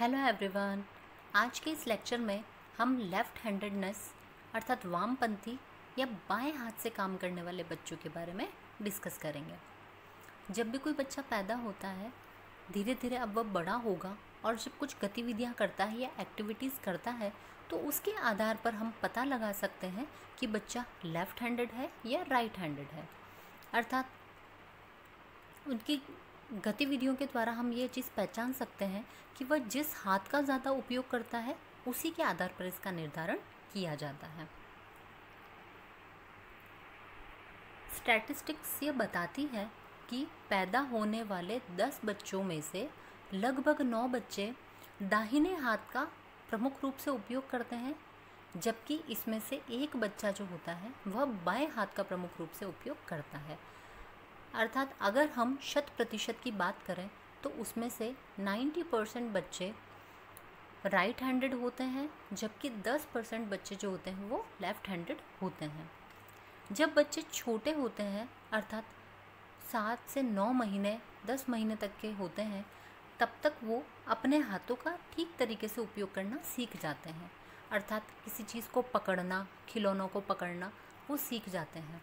Hello everyone. आज के इस लेक्चर में हम लेफ़्ट हैंडेडनेस अर्थात वामपंथी या बाएं हाथ से काम करने वाले बच्चों के बारे में डिस्कस करेंगे। जब भी कोई बच्चा पैदा होता है, धीरे धीरे अब वह बड़ा होगा और जब कुछ गतिविधियां करता है या एक्टिविटीज़ करता है तो उसके आधार पर हम पता लगा सकते हैं कि बच्चा लेफ़्ट हैंडेड है या राइट हैंडेड है। अर्थात उनकी गतिविधियों के द्वारा हम ये चीज़ पहचान सकते हैं कि वह जिस हाथ का ज़्यादा उपयोग करता है उसी के आधार पर इसका निर्धारण किया जाता है। स्टैटिस्टिक्स ये बताती है कि पैदा होने वाले 10 बच्चों में से लगभग 9 बच्चे दाहिने हाथ का प्रमुख रूप से उपयोग करते हैं, जबकि इसमें से एक बच्चा जो होता है वह बाएं हाथ का प्रमुख रूप से उपयोग करता है। अर्थात अगर हम 100% की बात करें तो उसमें से 90% बच्चे राइट हैंडेड होते हैं, जबकि 10% बच्चे जो होते हैं वो लेफ़्ट हैंडेड होते हैं। जब बच्चे छोटे होते हैं अर्थात 7 से 9 महीने 10 महीने तक के होते हैं, तब तक वो अपने हाथों का ठीक तरीके से उपयोग करना सीख जाते हैं। अर्थात किसी चीज़ को पकड़ना, खिलौनों को पकड़ना वो सीख जाते हैं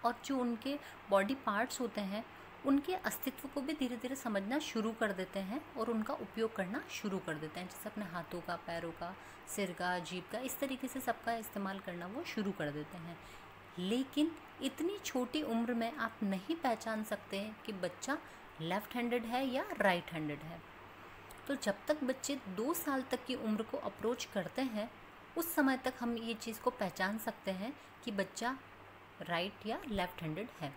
और जो उनके बॉडी पार्ट्स होते हैं उनके अस्तित्व को भी धीरे धीरे समझना शुरू कर देते हैं और उनका उपयोग करना शुरू कर देते हैं। जैसे अपने हाथों का, पैरों का, सिर का, जीभ का, इस तरीके से सबका इस्तेमाल करना वो शुरू कर देते हैं। लेकिन इतनी छोटी उम्र में आप नहीं पहचान सकते हैं कि बच्चा लेफ़्ट हैंडेड है या राइट हैंडेड है। तो जब तक बच्चे 2 साल तक की उम्र को अप्रोच करते हैं उस समय तक हम ये चीज़ को पहचान सकते हैं कि बच्चा राइट या लेफ़्ट हैंडेड है।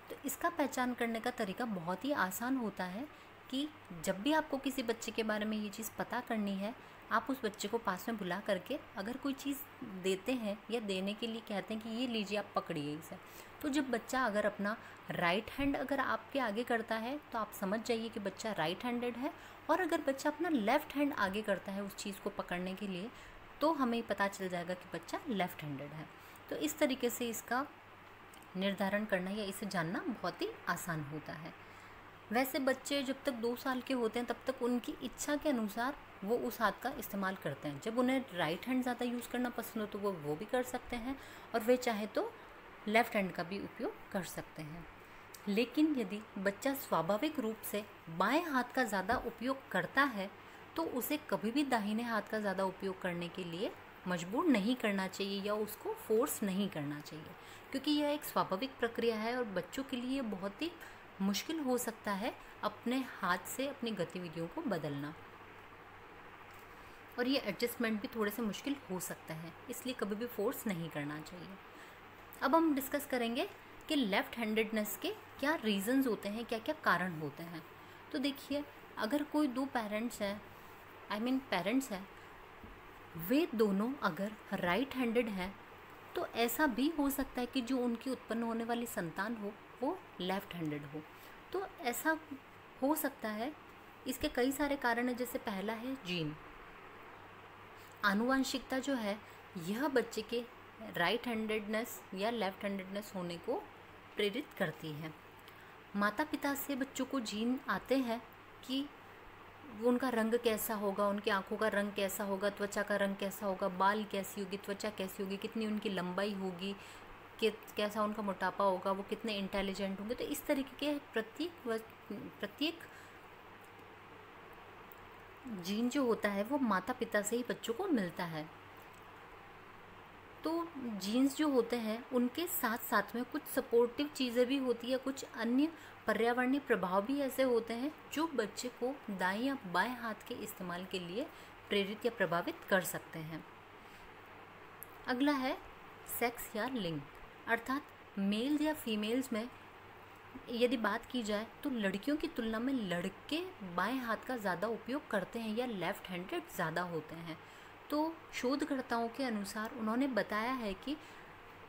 तो इसका पहचान करने का तरीका बहुत ही आसान होता है कि जब भी आपको किसी बच्चे के बारे में ये चीज़ पता करनी है, आप उस बच्चे को पास में बुला करके अगर कोई चीज़ देते हैं या देने के लिए कहते हैं कि ये लीजिए आप पकड़िए इसे, तो जब बच्चा अगर अपना राइट हैंड अगर आपके आगे करता है तो आप समझ जाइए कि बच्चा राइट हैंडेड है, और अगर बच्चा अपना लेफ़्ट हैंड आगे करता है उस चीज़ को पकड़ने के लिए तो हमें पता चल जाएगा कि बच्चा लेफ़्ट हैंडेड है। तो इस तरीके से इसका निर्धारण करना या इसे जानना बहुत ही आसान होता है। वैसे बच्चे जब तक 2 साल के होते हैं तब तक उनकी इच्छा के अनुसार वो उस हाथ का इस्तेमाल करते हैं। जब उन्हें राइट हैंड ज़्यादा यूज़ करना पसंद हो तो वो भी कर सकते हैं, और वे चाहे तो लेफ़्ट हैंड का भी उपयोग कर सकते हैं। लेकिन यदि बच्चा स्वाभाविक रूप से बाएं हाथ का ज़्यादा उपयोग करता है तो उसे कभी भी दाहिने हाथ का ज़्यादा उपयोग करने के लिए मजबूर नहीं करना चाहिए या उसको फोर्स नहीं करना चाहिए, क्योंकि यह एक स्वाभाविक प्रक्रिया है और बच्चों के लिए बहुत ही मुश्किल हो सकता है अपने हाथ से अपनी गतिविधियों को बदलना, और ये एडजस्टमेंट भी थोड़े से मुश्किल हो सकता है, इसलिए कभी भी फोर्स नहीं करना चाहिए। अब हम डिस्कस करेंगे कि लेफ़्ट हैंडेडनेस के क्या रीज़न्स होते हैं, क्या क्या कारण होते हैं। तो देखिए, अगर कोई 2 पेरेंट्स हैं, पेरेंट्स हैं, वे दोनों अगर राइट हैंडेड हैं तो ऐसा भी हो सकता है कि जो उनकी उत्पन्न होने वाली संतान हो वो लेफ़्ट हैंडेड हो। तो ऐसा हो सकता है, इसके कई सारे कारण हैं। जैसे पहला है जीन, आनुवंशिकता जो है यह बच्चे के राइट हैंडेडनेस या लेफ़्ट हैंडेडनेस होने को प्रेरित करती है। माता पिता से बच्चों को जीन आते हैं कि वो उनका रंग कैसा होगा, उनकी आँखों का रंग कैसा होगा, त्वचा का रंग कैसा होगा, बाल कैसी होगी, त्वचा कैसी होगी, कितनी उनकी लंबाई होगी, कैसा उनका मोटापा होगा, वो कितने इंटेलिजेंट होंगे। तो इस तरीके के प्रत्येक जीन जो होता है वो माता पिता से ही बच्चों को मिलता है। तो जीन्स जो होते हैं उनके साथ साथ में कुछ सपोर्टिव चीज़ें भी होती है, कुछ अन्य पर्यावरणीय प्रभाव भी ऐसे होते हैं जो बच्चे को दाएं या बाएं हाथ के इस्तेमाल के लिए प्रेरित या प्रभावित कर सकते हैं। अगला है सेक्स या लिंग, अर्थात मेल या फीमेल्स में यदि बात की जाए तो लड़कियों की तुलना में लड़के बाएं हाथ का ज़्यादा उपयोग करते हैं या लेफ़्ट हैंडेड ज़्यादा होते हैं। तो शोधकर्ताओं के अनुसार उन्होंने बताया है कि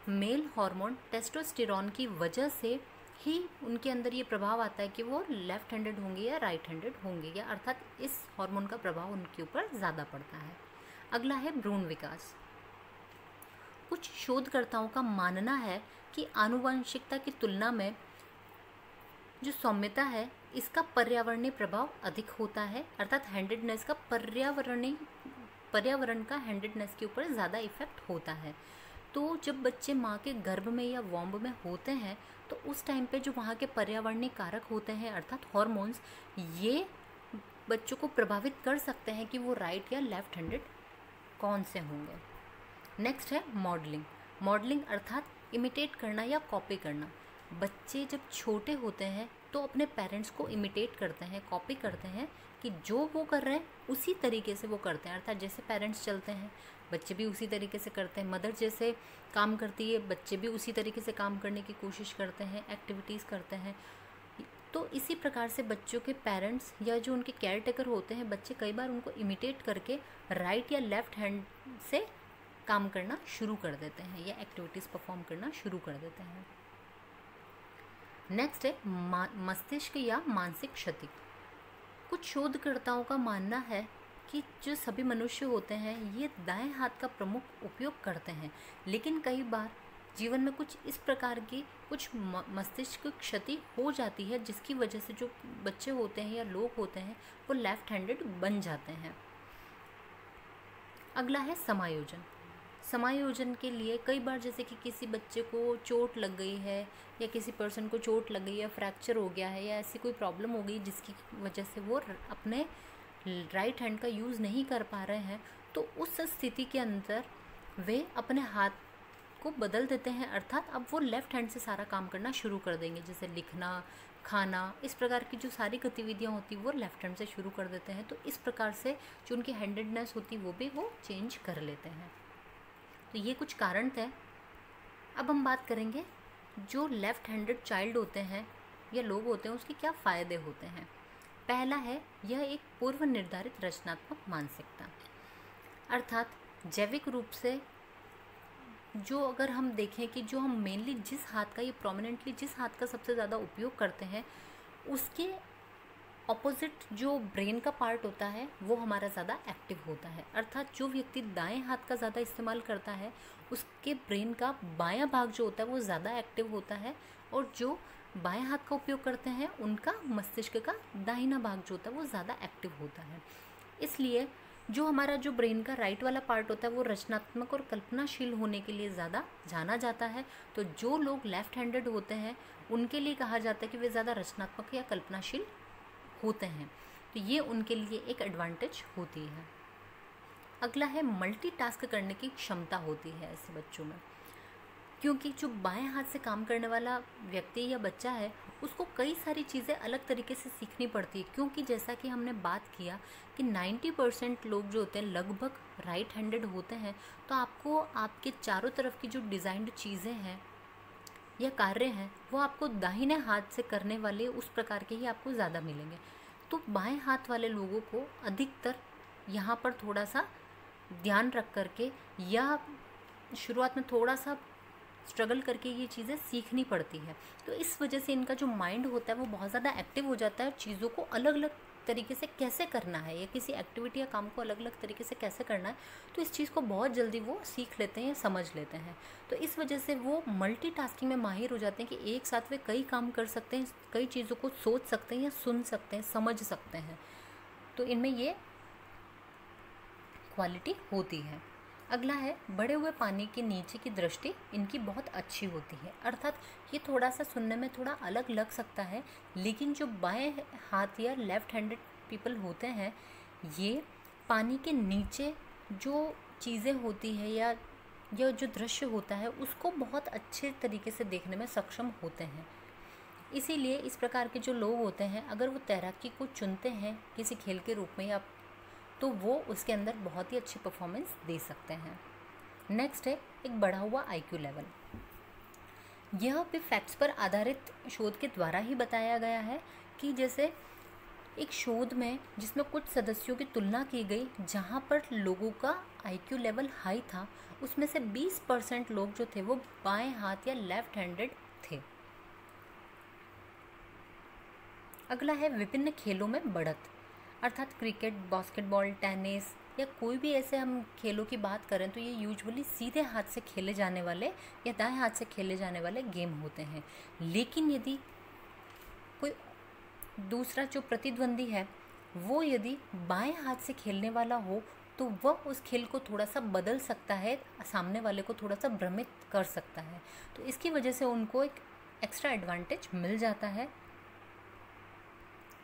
मेल हार्मोन टेस्टोस्टेरोन की वजह से ही उनके अंदर ये प्रभाव आता है कि वो लेफ़्ट हैंडेड होंगे या राइट हैंडेड होंगे, या अर्थात इस हार्मोन का प्रभाव उनके ऊपर ज़्यादा पड़ता है। अगला है भ्रूण विकास। कुछ शोधकर्ताओं का मानना है कि आनुवंशिकता की तुलना में जो सौम्यता है इसका पर्यावरणीय प्रभाव अधिक होता है, अर्थात हैंडेडनेस का पर्यावरण का हैंडेडनेस के ऊपर ज़्यादा इफेक्ट होता है। तो जब बच्चे माँ के गर्भ में या वॉम्ब में होते हैं तो उस टाइम पे जो वहाँ के पर्यावरणीय कारक होते हैं अर्थात हॉर्मोन्स, ये बच्चों को प्रभावित कर सकते हैं कि वो राइट या लेफ्ट हैंडेड कौन से होंगे। नेक्स्ट है मॉडलिंग। मॉडलिंग अर्थात इमिटेट करना या कॉपी करना। बच्चे जब छोटे होते हैं तो अपने पेरेंट्स को इमिटेट करते हैं, कॉपी करते हैं कि जो वो कर रहे हैं उसी तरीके से वो करते हैं, अर्थात जैसे पेरेंट्स चलते हैं बच्चे भी उसी तरीके से करते हैं। मदर जैसे काम करती है बच्चे भी उसी तरीके से काम करने की कोशिश करते हैं, एक्टिविटीज़ करते हैं। तो इसी प्रकार से बच्चों के पेरेंट्स या जो उनके केयर टेकर होते हैं, बच्चे कई बार उनको इमिटेट करके राइट या लेफ्ट हैंड से काम करना शुरू कर देते हैं या एक्टिविटीज़ परफॉर्म करना शुरू कर देते हैं। नेक्स्ट है मस्तिष्क या मानसिक क्षति। कुछ शोधकर्ताओं का मानना है कि जो सभी मनुष्य होते हैं ये दाएं हाथ का प्रमुख उपयोग करते हैं, लेकिन कई बार जीवन में कुछ इस प्रकार की कुछ मस्तिष्क क्षति हो जाती है जिसकी वजह से जो बच्चे होते हैं या लोग होते हैं वो लेफ्ट हैंडेड बन जाते हैं। अगला है समायोजन। समायोजन के लिए कई बार जैसे कि किसी बच्चे को चोट लग गई है या किसी पर्सन को चोट लग गई है, फ्रैक्चर हो गया है या ऐसी कोई प्रॉब्लम हो गई जिसकी वजह से वो अपने राइट हैंड का यूज़ नहीं कर पा रहे हैं, तो उस स्थिति के अंदर वे अपने हाथ को बदल देते हैं, अर्थात अब वो लेफ्ट हैंड से सारा काम करना शुरू कर देंगे, जैसे लिखना, खाना, इस प्रकार की जो सारी गतिविधियाँ होती वो लेफ्ट हैंड से शुरू कर देते हैं। तो इस प्रकार से जो उनकी हैंडेडनेस होती वो भी वो चेंज कर लेते हैं। तो ये कुछ कारण थे। अब हम बात करेंगे जो लेफ़्ट हैंडेड चाइल्ड होते हैं या लोग होते हैं उसके क्या फ़ायदे होते हैं। पहला है यह एक पूर्व निर्धारित रचनात्मक मानसिकता, अर्थात जैविक रूप से जो अगर हम देखें कि जो हम मेनली जिस हाथ का ये प्रोमिनेंटली जिस हाथ का सबसे ज़्यादा उपयोग करते हैं उसके ऑपोजिट जो ब्रेन का पार्ट होता है वो हमारा ज़्यादा एक्टिव होता है, अर्थात जो व्यक्ति दाएं हाथ का ज़्यादा इस्तेमाल करता है उसके ब्रेन का बायां भाग जो होता है वो ज़्यादा एक्टिव होता है, और जो बाएं हाथ का उपयोग करते हैं उनका मस्तिष्क का दाहिना भाग जो होता है वो ज़्यादा एक्टिव होता है। इसलिए जो हमारा जो ब्रेन का राइट वाला पार्ट होता है वो रचनात्मक और कल्पनाशील होने के लिए ज़्यादा जाना जाता है। तो जो लोग लेफ़्ट हैंडेड होते हैं उनके लिए कहा जाता है कि वे ज़्यादा रचनात्मक या कल्पनाशील होते हैं, तो ये उनके लिए एक एडवांटेज होती है। अगला है मल्टीटास्क करने की क्षमता होती है ऐसे बच्चों में, क्योंकि जो बाएं हाथ से काम करने वाला व्यक्ति या बच्चा है उसको कई सारी चीज़ें अलग तरीके से सीखनी पड़ती है, क्योंकि जैसा कि हमने बात किया कि 90% लोग जो होते हैं लगभग राइट हैंडेड होते हैं, तो आपको आपके चारों तरफ की जो डिज़ाइंड चीज़ें हैं या कार्य हैं वो आपको दाहिने हाथ से करने वाले उस प्रकार के ही आपको ज़्यादा मिलेंगे। तो बाएं हाथ वाले लोगों को अधिकतर यहाँ पर थोड़ा सा ध्यान रख करके या शुरुआत में थोड़ा सा स्ट्रगल करके ये चीज़ें सीखनी पड़ती है। तो इस वजह से इनका जो माइंड होता है वो बहुत ज़्यादा एक्टिव हो जाता है, चीज़ों को अलग अलग तरीके से कैसे करना है या किसी एक्टिविटी या काम को अलग अलग तरीके से कैसे करना है, तो इस चीज़ को बहुत जल्दी वो सीख लेते हैं या समझ लेते हैं। तो इस वजह से वो मल्टीटास्किंग में माहिर हो जाते हैं कि एक साथ वे कई काम कर सकते हैं, कई चीज़ों को सोच सकते हैं या सुन सकते हैं, समझ सकते हैं। तो इनमें ये क्वालिटी होती है। अगला है बढ़े हुए पानी के नीचे की दृष्टि इनकी बहुत अच्छी होती है, अर्थात ये थोड़ा सा सुनने में थोड़ा अलग लग सकता है, लेकिन जो बाएं हाथ या लेफ़्ट हैंडेड पीपल होते हैं ये पानी के नीचे जो चीज़ें होती है या जो दृश्य होता है उसको बहुत अच्छे तरीके से देखने में सक्षम होते हैं। इसीलिए इस प्रकार के जो लोग होते हैं अगर वो तैराकी को चुनते हैं किसी खेल के रूप में या तो वो उसके अंदर बहुत ही अच्छी परफॉर्मेंस दे सकते हैं। नेक्स्ट है एक बढ़ा हुआ IQ लेवल। यह भी फैक्ट्स पर आधारित शोध के द्वारा ही बताया गया है कि जैसे एक शोध में जिसमें कुछ सदस्यों की तुलना की गई जहाँ पर लोगों का IQ लेवल हाई था उसमें से 20% लोग जो थे वो बाएं हाथ या लेफ्ट हैंडेड थे। अगला है विभिन्न खेलों में बढ़त, अर्थात क्रिकेट, बास्केटबॉल, टेनिस या कोई भी ऐसे हम खेलों की बात करें तो ये यूजुअली सीधे हाथ से खेले जाने वाले या दाएं हाथ से खेले जाने वाले गेम होते हैं। लेकिन यदि कोई दूसरा जो प्रतिद्वंदी है वो यदि बाएं हाथ से खेलने वाला हो तो वह उस खेल को थोड़ा सा बदल सकता है, सामने वाले को थोड़ा सा भ्रमित कर सकता है। तो इसकी वजह से उनको एक एक्स्ट्रा एडवांटेज मिल जाता है।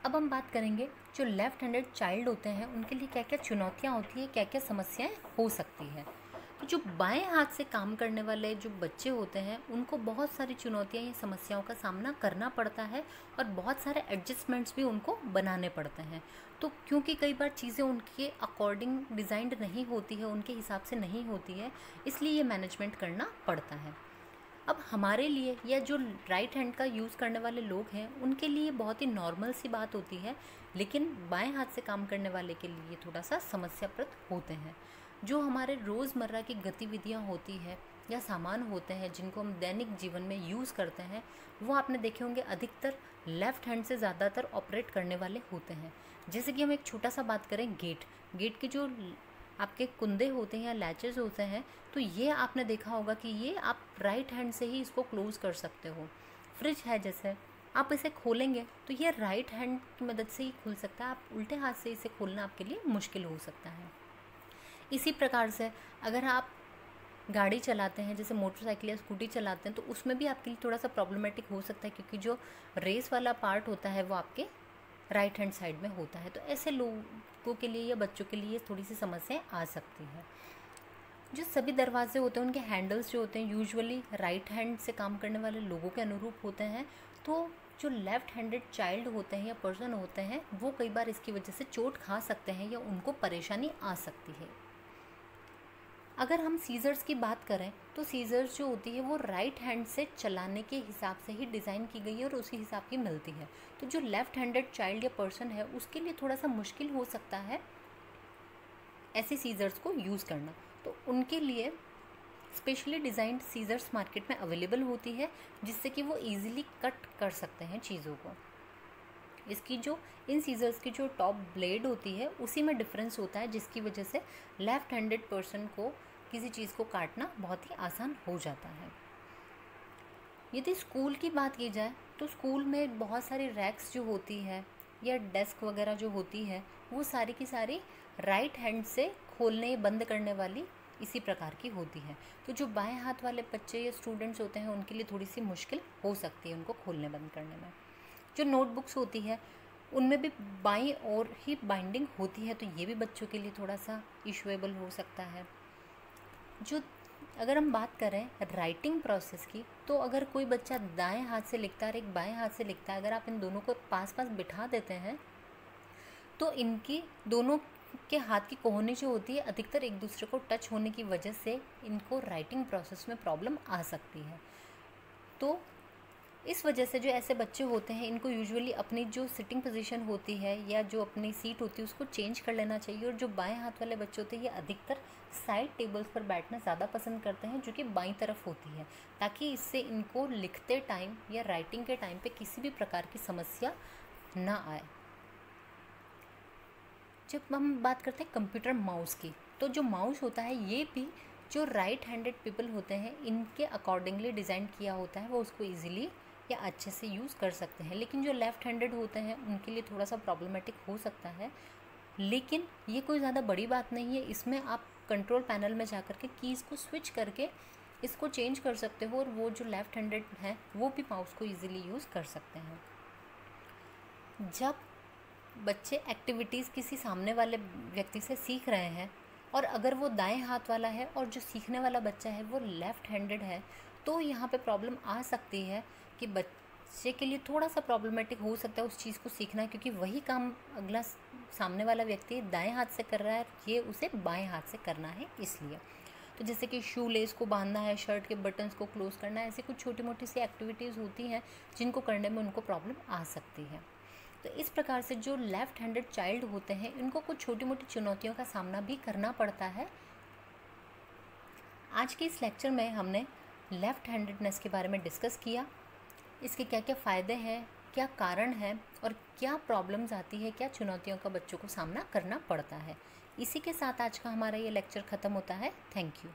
अब हम बात करेंगे जो लेफ़्ट हैंडेड चाइल्ड होते हैं उनके लिए क्या क्या चुनौतियाँ होती है, क्या क्या समस्याएं हो सकती है। तो जो बाएं हाथ से काम करने वाले जो बच्चे होते हैं उनको बहुत सारी चुनौतियां या समस्याओं का सामना करना पड़ता है और बहुत सारे एडजस्टमेंट्स भी उनको बनाने पड़ते हैं। तो क्योंकि कई बार चीज़ें उनके अकॉर्डिंग डिज़ाइंड नहीं होती है, उनके हिसाब से नहीं होती है, इसलिए ये मैनेजमेंट करना पड़ता है। अब हमारे लिए या जो राइट हैंड का यूज़ करने वाले लोग हैं उनके लिए बहुत ही नॉर्मल सी बात होती है, लेकिन बाएं हाथ से काम करने वाले के लिए थोड़ा सा समस्याप्रद होते हैं। जो हमारे रोज़मर्रा की गतिविधियां होती है या सामान होते हैं जिनको हम दैनिक जीवन में यूज़ करते हैं, वो आपने देखे होंगे अधिकतर लेफ़्ट हैंड से ज़्यादातर ऑपरेट करने वाले होते हैं। जैसे कि हम एक छोटा सा बात करें, गेट के जो आपके कुंदे होते हैं या लैचेस होते हैं, तो ये आपने देखा होगा कि ये आप राइट हैंड से ही इसको क्लोज़ कर सकते हो। फ्रिज है जैसे, आप इसे खोलेंगे तो ये राइट हैंड की मदद से ही खुल सकता है, आप उल्टे हाथ से इसे खोलना आपके लिए मुश्किल हो सकता है। इसी प्रकार से अगर आप गाड़ी चलाते हैं, जैसे मोटरसाइकिल या स्कूटी चलाते हैं, तो उसमें भी आपके लिए थोड़ा सा प्रॉब्लमेटिक हो सकता है, क्योंकि जो रेस वाला पार्ट होता है वो आपके राइट हैंड साइड में होता है। तो ऐसे लोगों के लिए या बच्चों के लिए थोड़ी सी समस्याएं आ सकती है। जो सभी दरवाजे होते हैं उनके हैंडल्स जो होते हैं यूजुअली राइट हैंड से काम करने वाले लोगों के अनुरूप होते हैं। तो जो लेफ़्ट हैंडेड चाइल्ड होते हैं या पर्सन होते हैं वो कई बार इसकी वजह से चोट खा सकते हैं या उनको परेशानी आ सकती है। अगर हम सीज़र्स की बात करें तो सीज़र्स जो होती है वो राइट हैंड से चलाने के हिसाब से ही डिज़ाइन की गई है और उसी हिसाब की मिलती है। तो जो लेफ़्ट हैंडेड चाइल्ड या पर्सन है उसके लिए थोड़ा सा मुश्किल हो सकता है ऐसे सीज़र्स को यूज़ करना। तो उनके लिए स्पेशली डिज़ाइंड सीज़र्स मार्केट में अवेलेबल होती है, जिससे कि वो ईज़िली कट कर सकते हैं चीज़ों को। इसकी जो इन सीज़र्स की जो टॉप ब्लेड होती है उसी में डिफरेंस होता है, जिसकी वजह से लेफ़्ट हैंडेड पर्सन को किसी चीज़ को काटना बहुत ही आसान हो जाता है। यदि स्कूल की बात की जाए तो स्कूल में बहुत सारी रैक्स जो होती है या डेस्क वगैरह जो होती है वो सारी की सारी राइट हैंड से खोलने बंद करने वाली इसी प्रकार की होती है। तो जो बाएं हाथ वाले बच्चे या स्टूडेंट्स होते हैं उनके लिए थोड़ी सी मुश्किल हो सकती है उनको खोलने बंद करने में। जो नोटबुक्स होती है उनमें भी बाईं ओर ही बाइंडिंग होती है, तो ये भी बच्चों के लिए थोड़ा सा इशूएबल हो सकता है। जो अगर हम बात करें राइटिंग प्रोसेस की, तो अगर कोई बच्चा दाएं हाथ से लिखता है और एक बाएं हाथ से लिखता है, अगर आप इन दोनों को पास पास बिठा देते हैं तो इनकी दोनों के हाथ की कोहनी जो होती है अधिकतर एक दूसरे को टच होने की वजह से इनको राइटिंग प्रोसेस में प्रॉब्लम आ सकती है। तो इस वजह से जो ऐसे बच्चे होते हैं इनको यूजुअली अपनी जो सिटिंग पोजीशन होती है या जो अपनी सीट होती है उसको चेंज कर लेना चाहिए। और जो बाएं हाथ वाले बच्चे होते हैं ये अधिकतर साइड टेबल्स पर बैठना ज़्यादा पसंद करते हैं जो कि बाईं तरफ होती है, ताकि इससे इनको लिखते टाइम या राइटिंग के टाइम पे किसी भी प्रकार की समस्या ना आए। जब हम बात करते हैं कंप्यूटर माउस की, तो जो माउस होता है ये भी जो राइट हैंडेड पीपल होते हैं इनके अकॉर्डिंगली डिज़ाइन किया होता है, वो उसको ईजिली या अच्छे से यूज़ कर सकते हैं। लेकिन जो लेफ़्ट हैंडेड होते हैं उनके लिए थोड़ा सा प्रॉब्लमेटिक हो सकता है, लेकिन ये कोई ज़्यादा बड़ी बात नहीं है। इसमें आप कंट्रोल पैनल में जा कर के कीज़ को स्विच करके इसको चेंज कर सकते हो और वो जो लेफ़्ट हैंडेड है वो भी माउस को ईजिली यूज़ कर सकते हैं। जब बच्चे एक्टिविटीज़ किसी सामने वाले व्यक्ति से सीख रहे हैं और अगर वो दाएं हाथ वाला है और जो सीखने वाला बच्चा है वो लेफ़्ट हैंडेड है, तो यहाँ पे प्रॉब्लम आ सकती है कि बच्चे के लिए थोड़ा सा प्रॉब्लमेटिक हो सकता है उस चीज़ को सीखना, क्योंकि वही काम अगला सामने वाला व्यक्ति दाएं हाथ से कर रहा है, ये उसे बाएं हाथ से करना है इसलिए। तो जैसे कि शू लेस को बांधना है, शर्ट के बटन्स को क्लोज करना है, ऐसी कुछ छोटी मोटी सी एक्टिविटीज़ होती हैं जिनको करने में उनको प्रॉब्लम आ सकती है। तो इस प्रकार से जो लेफ़्ट हैंडेड चाइल्ड होते हैं इनको कुछ छोटी मोटी चुनौतियों का सामना भी करना पड़ता है। आज के इस लेक्चर में हमने लेफ़्ट हैंडेडनेस के बारे में डिस्कस किया, इसके क्या क्या फ़ायदे हैं, क्या कारण है और क्या प्रॉब्लम्स आती है, क्या चुनौतियों का बच्चों को सामना करना पड़ता है। इसी के साथ आज का हमारा ये लेक्चर ख़त्म होता है। Thank you.